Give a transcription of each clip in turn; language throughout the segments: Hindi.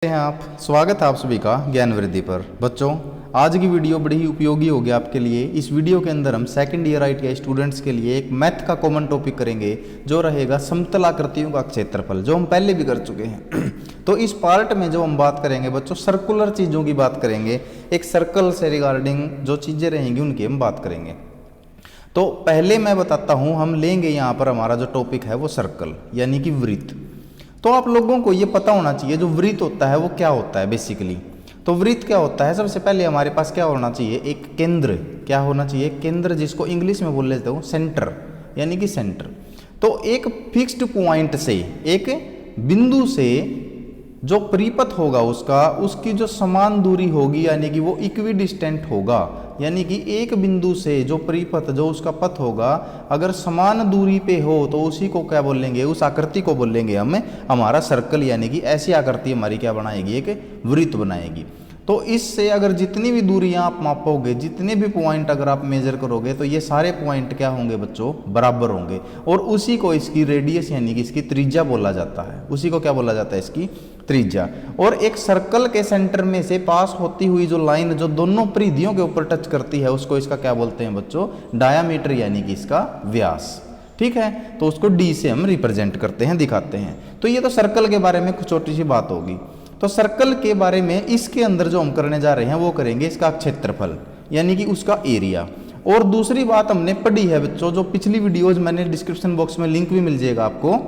हैं आप। स्वागत है आप सभी का ज्ञान वृद्धि पर। बच्चों, आज की वीडियो बड़ी ही उपयोगी होगी आपके लिए। इस वीडियो के अंदर हम सेकंड ईयर ITI स्टूडेंट्स के लिए एक मैथ का कॉमन टॉपिक करेंगे जो रहेगा समतल आकृतियों का क्षेत्रफल, जो हम पहले भी कर चुके हैं। तो इस पार्ट में जो हम बात करेंगे बच्चों, सर्कुलर चीज़ों की बात करेंगे। एक सर्कल से रिगार्डिंग जो चीज़ें रहेंगी उनकी हम बात करेंगे। तो पहले मैं बताता हूँ, हम लेंगे यहाँ पर हमारा जो टॉपिक है वो सर्कल यानी कि वृत्त। तो आप लोगों को ये पता होना चाहिए जो वृत्त होता है वो क्या होता है बेसिकली। तो वृत्त क्या होता है, सबसे पहले हमारे पास क्या होना चाहिए, एक केंद्र। क्या होना चाहिए, केंद्र, जिसको इंग्लिश में बोल लेते हो सेंटर, यानी कि सेंटर। तो एक फिक्स्ड पॉइंट से, एक बिंदु से जो परिपथ होगा उसका, उसकी जो समान दूरी होगी यानी कि वो इक्विडिस्टेंट होगा। यानी कि एक बिंदु से जो परिपथ, जो उसका पथ होगा, अगर समान दूरी पे हो तो उसी को क्या बोलेंगे, उस आकृति को बोलेंगे हम हमारा सर्कल। यानी कि ऐसी आकृति हमारी क्या बनाएगी, एक वृत्त बनाएगी। तो इससे अगर जितनी भी दूरियां आप मापोगे, जितने भी पॉइंट अगर आप मेजर करोगे, तो ये सारे पॉइंट क्या होंगे बच्चों, बराबर होंगे। और उसी को इसकी रेडियस यानी कि इसकी त्रिज्या बोला जाता है। उसी को क्या बोला जाता है, इसकी त्रिज्या। और एक सर्कल के सेंटर में से पास होती हुई जो लाइन जो दोनों परिधियों के ऊपर टच करती है, उसको इसका क्या बोलते हैं बच्चों, डायामीटर, यानी कि इसका व्यास। ठीक है, तो उसको डी से हम रिप्रेजेंट करते हैं, दिखाते हैं। तो ये तो सर्कल के बारे में कुछ छोटी सी बात होगी। तो सर्कल के बारे में इसके अंदर जो हम करने जा रहे हैं वो करेंगे इसका क्षेत्रफल, यानी कि उसका एरिया। और दूसरी बात हमने पढ़ी है बच्चों, जो पिछली वीडियोज, मैंने डिस्क्रिप्शन बॉक्स में लिंक भी मिल जाएगा आपको,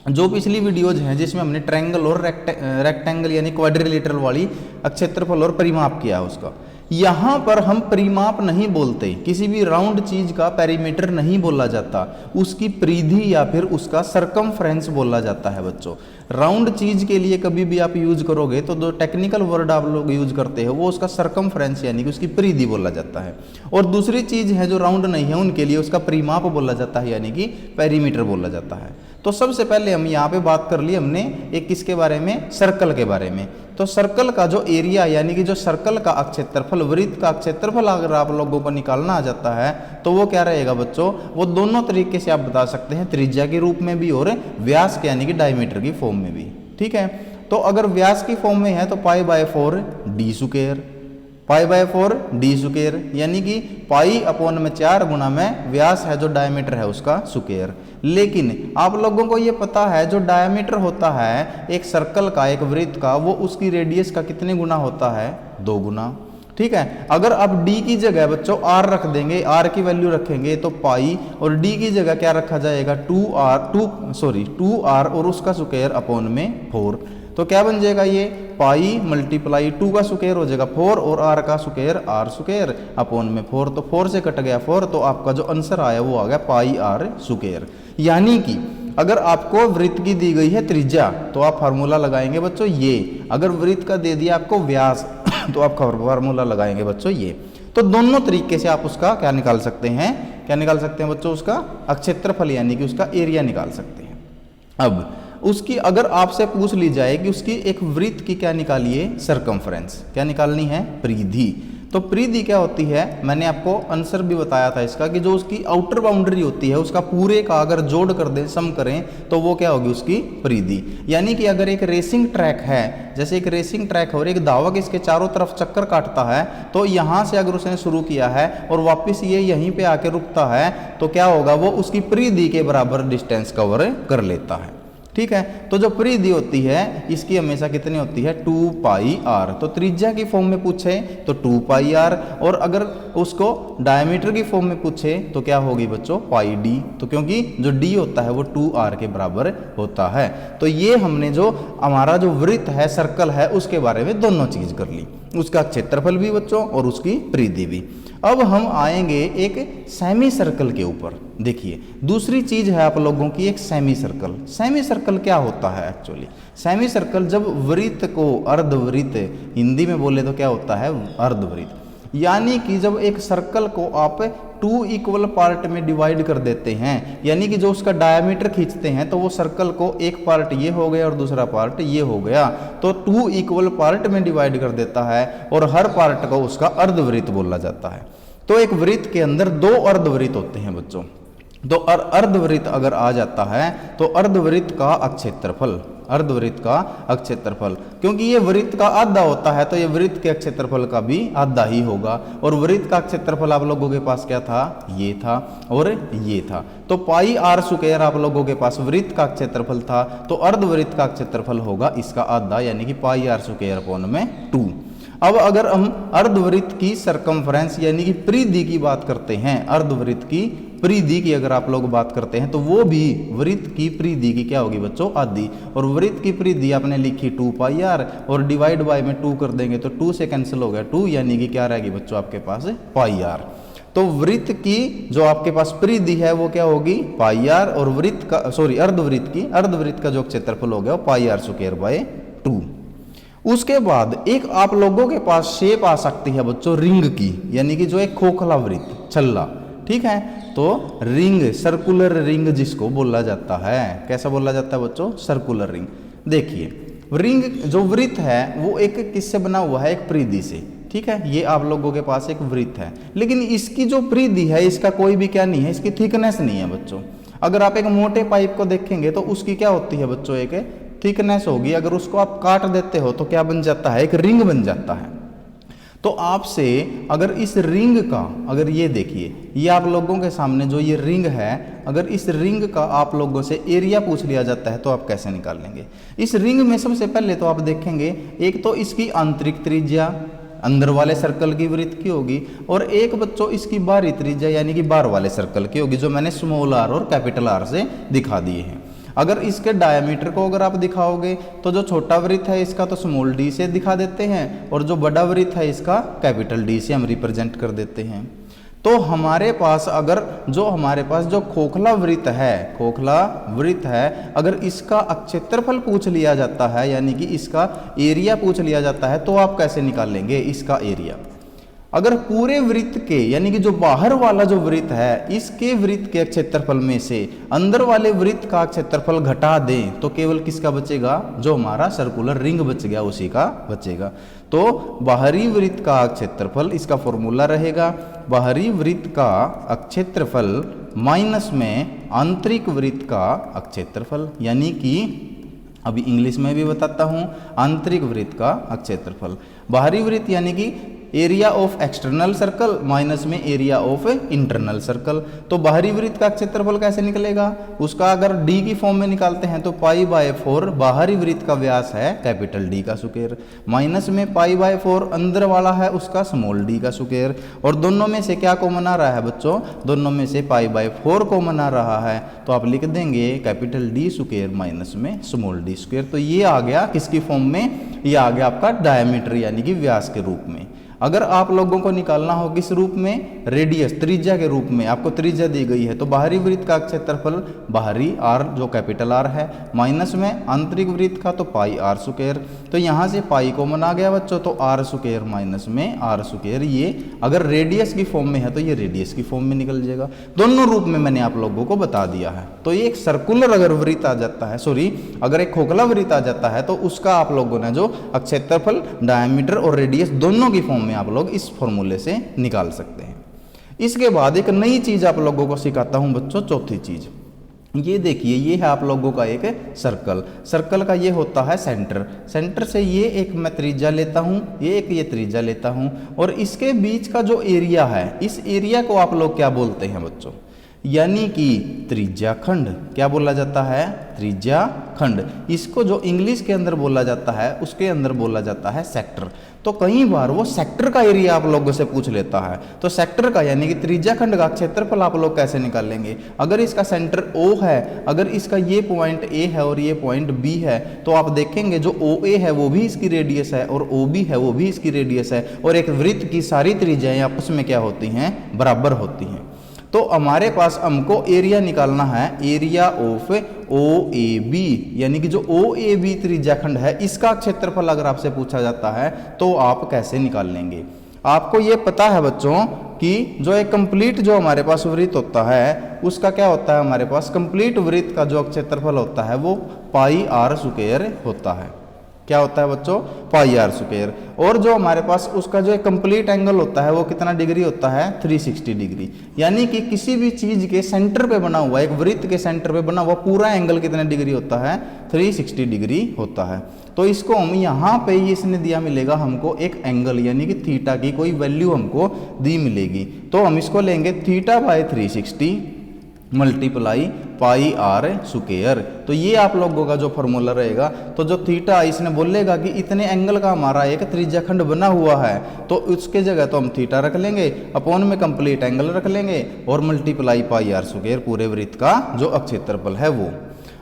जो पिछली वीडियोज हैं जिसमें हमने ट्रायंगल और रेक्टेंगल यानी क्वाड्रिलेटरल वाली क्षेत्रफल और परिमाप किया है उसका। यहाँ पर हम परिमाप नहीं बोलते, किसी भी राउंड चीज का पेरीमीटर नहीं बोला जाता, उसकी परिधि या फिर उसका सरकमफ्रेंस बोला जाता है बच्चों। राउंड चीज के लिए कभी भी आप यूज करोगे तो जो टेक्निकल वर्ड आप लोग यूज करते हो वो उसका सरकमफ्रेंस यानी कि उसकी परिधि बोला जाता है। और दूसरी चीज है जो राउंड नहीं है उनके लिए उसका परिमाप बोला जाता है, यानी कि पेरीमीटर बोला जाता है। तो सबसे पहले हम यहाँ पे बात कर ली हमने एक किसके बारे में, सर्कल के बारे में। तो सर्कल का जो एरिया यानी कि जो सर्कल का क्षेत्रफल, वृत्त का क्षेत्रफल अगर आप लोगों को निकालना आ जाता है तो वो क्या रहेगा बच्चों, वो दोनों तरीके से आप बता सकते हैं, त्रिज्या के रूप में भी और व्यास के यानी कि डायमीटर की फॉर्म में भी। ठीक है, तो अगर व्यास की फॉर्म में है तो π/4 d स्क्वायर, π/4 d स्क्वायर, यानी कि π/4 गुना में व्यास है जो डायमीटर है उसका स्क्वायर। लेकिन आप लोगों को ये पता है जो डायमीटर होता है एक सर्कल का, एक वृत्त का, वो उसकी रेडियस का कितने गुना होता है, 2 गुना। ठीक है, अगर आप d की जगह बच्चों r रख देंगे, r की वैल्यू रखेंगे तो पाई, और d की जगह क्या रखा जाएगा, 2r और उसका स्क्वायर अपॉन में 4। तो क्या बन जाएगा ये, पाई मल्टीप्लाई 2 का स्क्वायर हो जाएगा 4 और r का स्क्वायर r स्क्वायर अपॉन में 4। तो 4 से कट गया 4, तो आपका जो आंसर आया वो आ गया πr स्क्वायर। यानी कि अगर आपको वृत्त की दी गई है त्रिज्या तो आप फार्मूला लगाएंगे बच्चों ये, अगर वृत्त का दे दिया आपको व्यास तो आप फार्मूला लगाएंगे बच्चों ये। तो दोनों तरीके से आप उसका क्या निकाल सकते हैं, क्या निकाल सकते हैं बच्चों, उसका क्षेत्रफल यानी कि उसका एरिया निकाल सकते हैं। अब उसकी अगर आपसे पूछ ली जाए कि उसकी एक वृत्त की क्या निकालिए, सरकमफ्रेंस, क्या निकालनी है, परिधि। तो परिधि क्या होती है, मैंने आपको आंसर भी बताया था इसका, कि जो उसकी आउटर बाउंड्री होती है उसका पूरे का अगर जोड़ कर दें, सम करें, तो वो क्या होगी, उसकी परिधि। यानी कि अगर एक रेसिंग ट्रैक है, जैसे एक रेसिंग ट्रैक है और एक धावक इसके चारों तरफ चक्कर काटता है, तो यहाँ से अगर उसने शुरू किया है और वापस ये यहीं पे आके रुकता है, तो क्या होगा, वो उसकी परिधि के बराबर डिस्टेंस कवर कर लेता है। ठीक है, तो जो परिधि होती है इसकी हमेशा कितनी होती है, 2πr। तो त्रिज्या की फॉर्म में पूछे तो 2πr, और अगर उसको डायमीटर की फॉर्म में पूछे तो क्या होगी बच्चों, πd। तो क्योंकि जो d होता है वो 2r के बराबर होता है। तो ये हमने जो हमारा जो वृत्त है, सर्कल है, उसके बारे में दोनों चीज कर ली, उसका क्षेत्रफल भी बच्चों और उसकी परिधि भी। अब हम आएंगे एक सेमी सर्कल के ऊपर। देखिए दूसरी चीज है आप लोगों की एक सेमी सर्कल। सेमी सर्कल क्या होता है एक्चुअली, सेमी सर्कल जब वृत्त को, अर्धवृत्त हिंदी में बोले तो क्या होता है, अर्धवृत्त, यानी कि जब एक सर्कल को आप 2 इक्वल पार्ट में डिवाइड कर देते हैं, यानी कि जो उसका डायमीटर खींचते हैं तो वो सर्कल को एक पार्ट ये हो गया और दूसरा पार्ट ये हो गया, तो 2 इक्वल पार्ट में डिवाइड कर देता है और हर पार्ट को उसका अर्धवृत्त बोला जाता है। तो एक वृत्त के अंदर 2 अर्धवृत्त होते हैं बच्चों। तो अर्धवृत्त अगर आ जाता है तो अर्धवृत्त का क्षेत्रफल, अर्धवृत्त का अक्षेत्रफल, क्योंकि ये वृत्त का आधा होता है तो ये वृत्त के अक्षेत्रफल का भी आधा ही होगा। और वृत्त का अक्षेत्रफल आप लोगों के पास क्या था, ये था और ये था। तो पाई आर स्क्वायर आप लोगों के पास वृत्त का क्षेत्रफल था, तो अर्धवृत्त का क्षेत्रफल होगा इसका आधा, यानी कि पाई आर स्क्वायर अपॉन में 2। अब अगर हम अर्धवृत्त की सरकमफ्रेंस यानी कि परिधि की बात करते हैं, अर्धवृत्त की परिधि की अगर आप लोग बात करते हैं, तो वो भी वृत्त की परिधि की क्या होगी बच्चों, आधी। और वृत्त की परिधि आपने लिखी 2 पाई आर और डिवाइड बाय में 2 कर देंगे तो 2 से कैंसिल हो गया 2, यानी कि क्या रहेगी बच्चों आपके पास पाई आर। तो वृत्त की जो आपके पास परिधि है वो क्या होगी, पाई आर, और वृत्त का अर्धवृत्त का जो क्षेत्रफल हो गया वो पाई आर स्क्वायर बाय 2। उसके बाद एक आप लोगों के पास शेप आ सकती है बच्चों रिंग की, यानी कि जो एक खोखला वृत्त छल्ला, ठीक है। तो रिंग, सर्कुलर रिंग जिसको बोला जाता है, कैसा बोला जाता है बच्चों, सर्कुलर रिंग। देखिए रिंग जो वृत्त है वो एक किससे बना हुआ है, एक परिधि से, ठीक है। ये आप लोगों के पास एक वृत्त है, लेकिन इसकी जो परिधि है इसका कोई भी क्या नहीं है, इसकी थिकनेस नहीं है बच्चों। अगर आप एक मोटे पाइप को देखेंगे तो उसकी क्या होती है बच्चों, एक थिकनेस होगी। अगर उसको आप काट देते हो तो क्या बन जाता है, एक रिंग बन जाता है। तो आपसे अगर इस रिंग का, अगर ये देखिए, ये आप लोगों के सामने जो ये रिंग है, अगर इस रिंग का आप लोगों से एरिया पूछ लिया जाता है तो आप कैसे निकालेंगे। इस रिंग में सबसे पहले तो आप देखेंगे एक तो इसकी आंतरिक त्रिज्या अंदर वाले सर्कल की वृत्त की होगी, और एक बच्चों इसकी बाहरी त्रिज्या यानी कि बाहर वाले सर्कल की होगी, जो मैंने स्मॉल आर और कैपिटल आर से दिखा दिए हैं। अगर इसके डायमीटर को अगर आप दिखाओगे तो जो छोटा वृत्त है इसका तो स्मॉल डी से दिखा देते हैं, और जो बड़ा वृत्त है इसका कैपिटल डी से हम रिप्रेजेंट कर देते हैं। तो हमारे पास अगर हमारे पास जो खोखला वृत्त है, अगर इसका क्षेत्रफल पूछ लिया जाता है यानी कि इसका एरिया पूछ लिया जाता है, तो आप कैसे निकालेंगे इसका एरिया। अगर पूरे वृत्त के यानी कि जो बाहर वाला जो वृत्त है इसके वृत्त के क्षेत्रफल में से अंदर वाले वृत्त का क्षेत्रफल घटा दें तो केवल किसका बचेगा, जो हमारा सर्कुलर रिंग बच गया उसी का बचेगा। तो बाहरी वृत्त का क्षेत्रफल, इसका फॉर्मूला रहेगा बाहरी वृत्त का क्षेत्रफल माइनस में आंतरिक वृत्त का क्षेत्रफल, यानी कि अभी इंग्लिश में भी बताता हूं, आंतरिक वृत्त का क्षेत्रफल। बाहरी वृत्त यानी कि area of external circle minus में एरिया ऑफ इंटरनल सर्कल। तो बाहरी वृत्त का क्षेत्रफल कैसे निकलेगा, उसका अगर डी की फॉर्म में निकालते हैं तो पाई बाय 4 बाहरी वृत्त का व्यास है कैपिटल डी का स्क्वायर, माइनस में पाई बाय 4 अंदर वाला है उसका स्मॉल डी का स्क्वायर, और दोनों में से क्या कॉमन आ रहा है बच्चों, दोनों में से पाई बाय 4 कॉमन आ रहा है, तो आप लिख देंगे कैपिटल डी स्क्वायर माइनस में स्मॉल डी स्क्वायर। तो ये आ गया किसकी फॉर्म में, ये आ गया आपका डायमीटर यानी कि व्यास के रूप में। अगर आप लोगों को निकालना हो किस रूप में, रेडियस त्रिज्या के रूप में, आपको त्रिज्या दी गई है, तो बाहरी वृत्त का क्षेत्रफल बाहरी आर जो कैपिटल आर है माइनस में आंतरिक वृत्त का तो पाई आर स्क्वायर। तो यहाँ से पाई कॉमन आ गया बच्चों, तो आर स्क्वायर माइनस में आर स्क्वायर, ये अगर रेडियस की फॉर्म में है तो ये रेडियस की फॉर्म में निकल जाएगा। दोनों रूप में मैंने आप लोगों को बता दिया है। तो ये एक सर्कुलर अगर वृत्त आ जाता है, अगर एक खोखला वृत्त आ जाता है तो उसका आप लोगों ने जो क्षेत्रफल, डायमीटर और रेडियस दोनों की फॉर्म में आप लोग इस फॉर्मूले से निकाल सकते हैं। इसके बाद एक नई चीज आप लोगों को सिखाता हूं बच्चों, चौथी चीज। ये देखिए, ये है आप लोगों का एक सर्कल का ये होता है सेंटर से ये एक मैं त्रिज्या लेता हूं, ये त्रिज्या लेता हूं, और इसके बीच का जो एरिया है इस एरिया को आप लोग क्या बोलते हैं बच्चों, यानी कि त्रिज्या खंड। क्या बोला जाता है, त्रिज्या खंड। इसको जो इंग्लिश के अंदर बोला जाता है उसके अंदर बोला जाता है सेक्टर। तो कई बार वो सेक्टर का एरिया आप लोगों से पूछ लेता है, तो सेक्टर का यानी कि त्रिज्या खंड का क्षेत्रफल आप लोग कैसे निकालेंगे। अगर इसका सेंटर O है, अगर इसका ये पॉइंट A है और ये पॉइंट B है, तो आप देखेंगे जो OA है वो भी इसकी रेडियस है और OB है वो भी इसकी रेडियस है, और एक वृत्त की सारी त्रिज्याएं आपस में क्या होती हैं, बराबर होती हैं। तो हमारे पास हमको एरिया निकालना है, एरिया ऑफ OAB, यानी कि जो OAB त्रिज्याखंड है इसका क्षेत्रफल अगर आपसे पूछा जाता है तो आप कैसे निकाल लेंगे। आपको ये पता है बच्चों कि जो एक कंप्लीट जो हमारे पास वृत्त होता है उसका क्या होता है, हमारे पास कंप्लीट वृत्त का जो क्षेत्रफल होता है वो पाई आर स्क्वायर होता है। क्या होता है बच्चों, पाई आर स्क्वायर। और जो हमारे पास उसका जो एक कंप्लीट एंगल होता है वो कितना डिग्री होता है, 360 डिग्री। यानी कि किसी भी चीज के सेंटर पे बना हुआ, एक वृत्त के सेंटर पे बना हुआ पूरा एंगल कितने डिग्री होता है, 360 डिग्री होता है। तो इसको हम यहाँ पे इसने दिया मिलेगा हमको एक एंगल, यानी कि थीटा की कोई वैल्यू हमको दी मिलेगी। तो हम इसको लेंगे theta by 360 multiply pi r square. तो ये आप लोगों का जो फॉर्मूला रहेगा। तो जो थीटा इसने बोलेगा कि इतने एंगल का हमारा एक त्रिज्याखंड बना हुआ है, तो उसके जगह तो हम थीटा रख लेंगे, अपॉन में कंप्लीट एंगल रख लेंगे और मल्टीप्लाई पाई आर स्क्वायर पूरे वृत्त का जो अक्षेत्रफल है वो।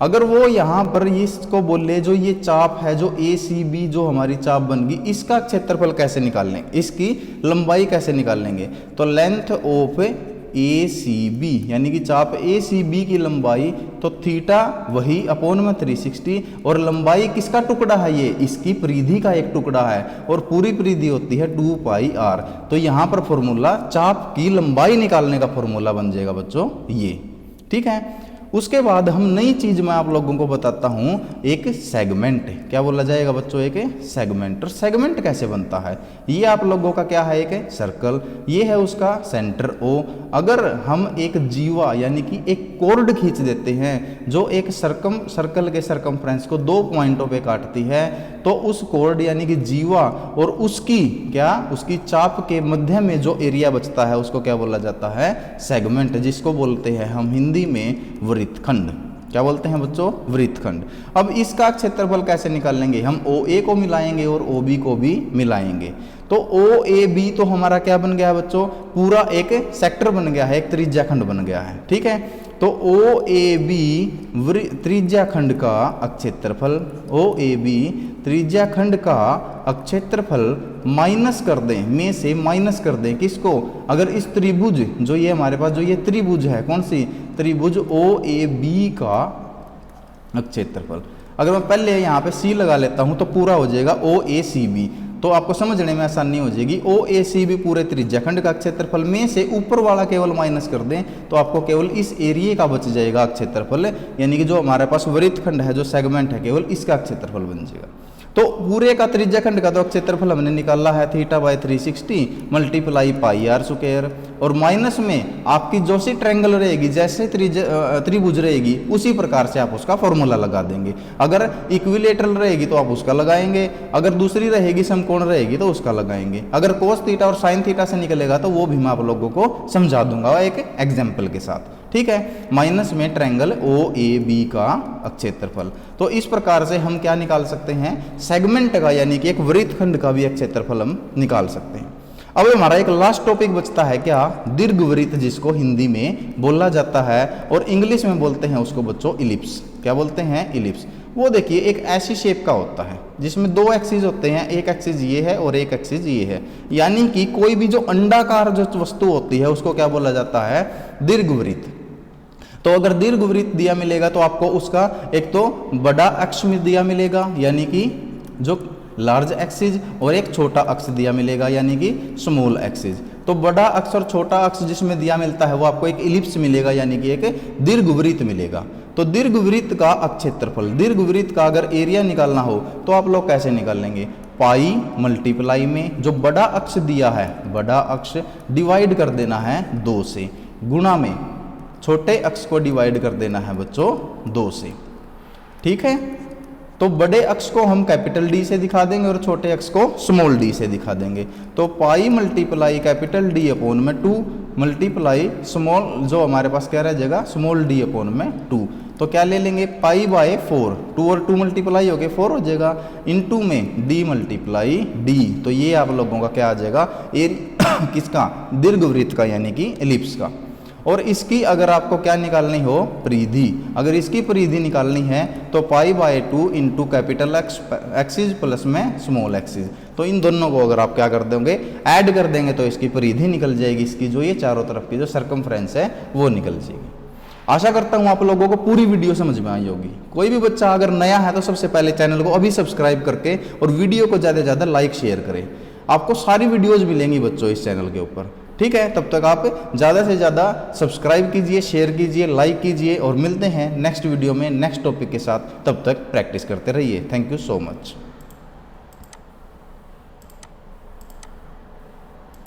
अगर वो यहाँ पर इसको बोले जो ये चाप है, जो ए सी बी जो हमारी चाप बन गई, इसका क्षेत्रफल कैसे निकाल लेंगे, इसकी लंबाई कैसे निकाल लेंगे। तो length of A C B यानी कि चाप ए सी बी की लंबाई, तो थीटा वही अपॉन में 360 और लंबाई किसका टुकड़ा है, ये इसकी परिधि का एक टुकड़ा है और पूरी परिधि होती है 2 पाई आर। तो यहाँ पर फॉर्मूला चाप की लंबाई निकालने का फॉर्मूला बन जाएगा बच्चों ये, ठीक है। उसके बाद हम नई चीज मैं आप लोगों को बताता हूं, एक सेगमेंट। क्या बोला जाएगा बच्चों, एक सेगमेंट। और सेगमेंट कैसे बनता है, ये आप लोगों का क्या है, एक सर्कल, ये है उसका सेंटर ओ। अगर हम एक जीवा यानी कि एक कॉर्ड खींच देते हैं जो एक सर्कल के सरकमफ्रेंस को 2 पॉइंटों पे काटती है, तो उस कॉर्ड यानी कि जीवा और उसकी उसकी चाप के मध्य में जो एरिया बचता है उसको क्या बोला जाता है, सेगमेंट, जिसको बोलते हैं हम हिंदी में वृत्तखंड। क्या बोलते हैं बच्चों, वृत्तखंड। अब इसका क्षेत्रफल कैसे निकाल लेंगे, हम ओ ए को मिलाएंगे और ओ बी को भी मिलाएंगे। तो ओ ए बी तो हमारा क्या बन गया बच्चों, पूरा एक सेक्टर बन गया है, एक त्रिज्याखंड बन गया है, ठीक है। तो ओ ए बी त्रिज्याखंड का क्षेत्रफल, ओ ए बी त्रिज्याखंड का क्षेत्रफल माइनस कर दें, में से माइनस कर दें किसको, अगर इस त्रिभुज जो ये हमारे पास जो ये त्रिभुज है, कौन सी त्रिभुज ओ ए बी का क्षेत्रफल, अगर मैं पहले यहाँ पे सी लगा लेता हूँ तो पूरा हो जाएगा ओ ए सी बी। तो आपको समझने में आसानी हो जाएगी। ओ ए सी बी पूरे त्रिज्याखंड का क्षेत्रफल, में से ऊपर वाला केवल माइनस कर दें तो आपको केवल इस एरिया का बच जाएगा क्षेत्रफल, यानी कि जो हमारे पास वृत्तखंड है, जो सेगमेंट है, केवल इसका क्षेत्रफल बन जाएगा। तो पूरे का त्रिज्याखंड का तो क्षेत्रफल हमने निकाला है theta by 360 multiply pi r square, और माइनस में आपकी जो सी ट्रायंगल रहेगी, जैसे त्रिभुज रहेगी, उसी प्रकार से आप उसका फॉर्मूला लगा देंगे। अगर इक्विलेटरल रहेगी तो आप उसका लगाएंगे, अगर दूसरी रहेगी समकोण रहेगी तो उसका लगाएंगे। अगर कोस थीटा और साइन थीटा से निकलेगा तो वो भी मैं आप लोगों को समझा दूंगा एक एग्जाम्पल के साथ, ठीक है। माइनस में ट्रायंगल ओ ए बी का क्षेत्रफल। तो इस प्रकार से हम क्या निकाल सकते हैं, सेगमेंट का, यानी कि एक वृत्तखंड का भी क्षेत्रफल हम निकाल सकते हैं। अब हमारा एक लास्ट टॉपिक बचता है क्या, दीर्घवृत्त, जिसको हिंदी में बोला जाता है और इंग्लिश में बोलते हैं उसको बच्चों इलिप्स। क्या बोलते हैं, इलिप्स। वो देखिए एक ऐसी शेप का होता है जिसमें 2 एक्सिस होते हैं, एक एक्सिस ये है और एक एक्सिस ये है। यानी कि कोई भी जो अंडाकार जो वस्तु होती है उसको क्या बोला जाता है, दीर्घवृत्त। तो अगर दीर्घवृत्त दिया मिलेगा तो आपको उसका एक तो बड़ा अक्ष में दिया मिलेगा, यानी कि जो लार्ज एक्सिस, और एक छोटा अक्ष दिया मिलेगा, यानी कि स्मॉल एक्सिस। तो बड़ा अक्ष और छोटा अक्ष जिसमें दिया मिलता है वो आपको एक इलिप्स मिलेगा, यानी कि एक दीर्घवृत्त मिलेगा। तो दीर्घवृत्त का क्षेत्रफल, दीर्घवृत्त का अगर एरिया निकालना हो तो आप लोग कैसे निकाल लेंगे, पाई मल्टीप्लाई में जो बड़ा अक्ष दिया है, बड़ा अक्ष डिवाइड कर देना है 2 से, गुणा में छोटे अक्ष को डिवाइड कर देना है बच्चों 2 से, ठीक है। तो बड़े अक्ष को हम कैपिटल डी से दिखा देंगे और छोटे अक्ष को स्मॉल डी से दिखा देंगे। तो पाई मल्टीप्लाई कैपिटल डी अपॉन में 2 मल्टीप्लाई स्मॉल, जो हमारे पास क्या रह जाएगा, स्मॉल डी अपॉन में 2। तो क्या ले लेंगे, पाई बाय 4, 2 और 2 मल्टीप्लाई हो गए 4 हो जाएगा, इनटू में डी मल्टीप्लाई डी। तो ये आप लोगों का क्या आ जाएगा, किसका, दीर्घवृत्त का, यानी कि एलिप्स का। और इसकी अगर आपको क्या निकालनी हो, परिधि, अगर इसकी परिधि निकालनी है तो pi by 2 into capital axis plus में स्मॉल एक्सिस। तो इन दोनों को अगर आप क्या कर दोगे, ऐड कर देंगे तो इसकी परिधि निकल जाएगी, इसकी जो ये चारों तरफ की जो सर्कमफ्रेंस है वो निकल जाएगी। आशा करता हूँ आप लोगों को पूरी वीडियो समझ में आई होगी। कोई भी बच्चा अगर नया है तो सबसे पहले चैनल को अभी सब्सक्राइब करके और वीडियो को ज़्यादा से ज़्यादा लाइक शेयर करें। आपको सारी वीडियोज़ मिलेंगी बच्चों इस चैनल के ऊपर, ठीक है। तब तक आप ज़्यादा से ज़्यादा सब्सक्राइब कीजिए, शेयर कीजिए, लाइक कीजिए, और मिलते हैं नेक्स्ट वीडियो में नेक्स्ट टॉपिक के साथ। तब तक प्रैक्टिस करते रहिए। Thank you so much.